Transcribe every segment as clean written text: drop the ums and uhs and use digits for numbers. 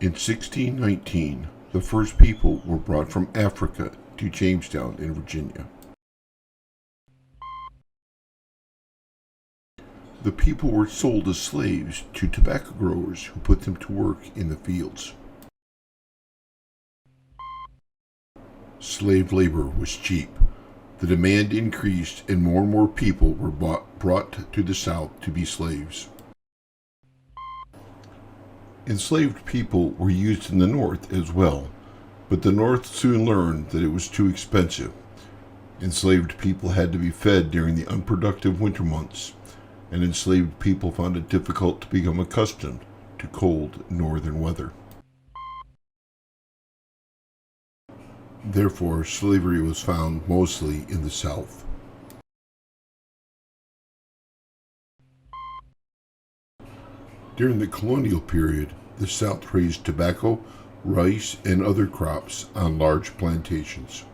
In 1619, the first people were brought from Africa to Jamestown in Virginia. The people were sold as slaves to tobacco growers who put them to work in the fields. Slave labor was cheap. The demand increased and more people were brought to the South to be slaves. Enslaved people were used in the North as well, but the North soon learned that it was too expensive. Enslaved people had to be fed during the unproductive winter months, and enslaved people found it difficult to become accustomed to cold northern weather. Therefore, slavery was found mostly in the South. During the colonial period, the South raised tobacco, rice, and other crops on large plantations.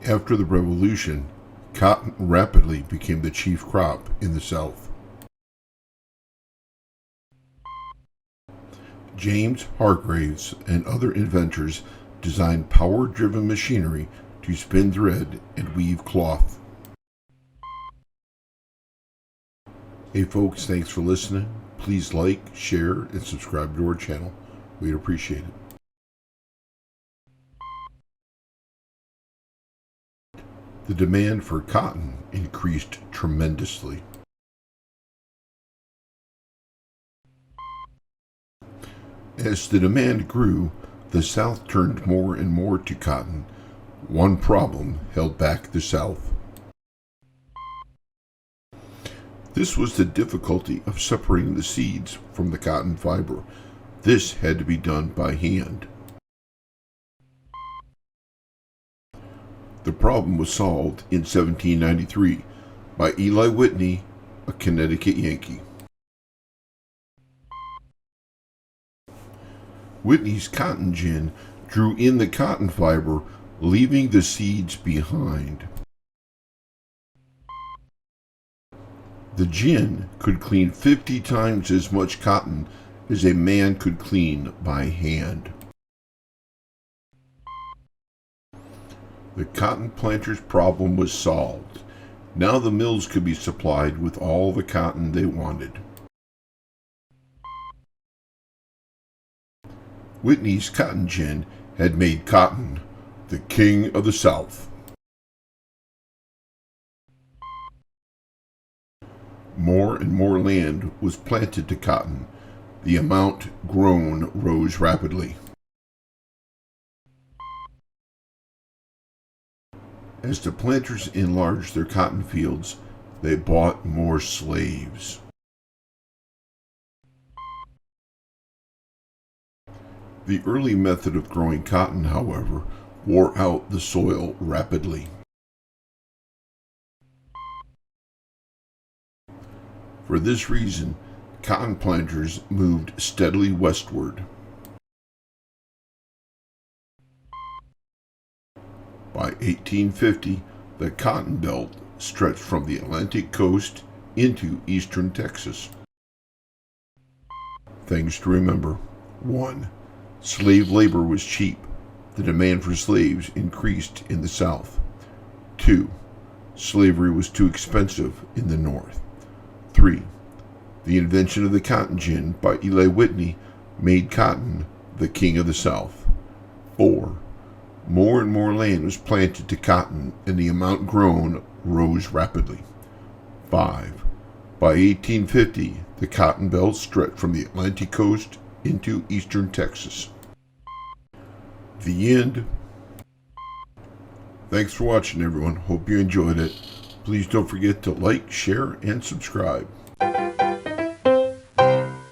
After the Revolution, cotton rapidly became the chief crop in the South. James Hargreaves and other inventors designed power-driven machinery to spin thread and weave cloth. Hey folks, thanks for listening. Please like, share, and subscribe to our channel. We'd appreciate it. The demand for cotton increased tremendously. As the demand grew, the South turned more and more to cotton. One problem held back the South. This was the difficulty of separating the seeds from the cotton fiber. This had to be done by hand. The problem was solved in 1793 by Eli Whitney, a Connecticut Yankee. Whitney's cotton gin drew in the cotton fiber, leaving the seeds behind. The gin could clean 50 times as much cotton as a man could clean by hand. The cotton planters' problem was solved. Now the mills could be supplied with all the cotton they wanted. Whitney's cotton gin had made cotton the king of the South. More and more land was planted to cotton. The amount grown rose rapidly. As the planters enlarged their cotton fields, they bought more slaves. The early method of growing cotton, however, wore out the soil rapidly. For this reason, cotton planters moved steadily westward. By 1850, the Cotton Belt stretched from the Atlantic coast into eastern Texas. Things to remember. 1. Slave labor was cheap. The demand for slaves increased in the South. 2. Slavery was too expensive in the North. 3. The invention of the cotton gin by Eli Whitney made cotton the king of the South. 4. More and more land was planted to cotton, and the amount grown rose rapidly. 5. By 1850, the Cotton Belt stretched from the Atlantic coast into eastern Texas. The end. Thanks for watching, everyone. Hope you enjoyed it. Please don't forget to like, share, and subscribe.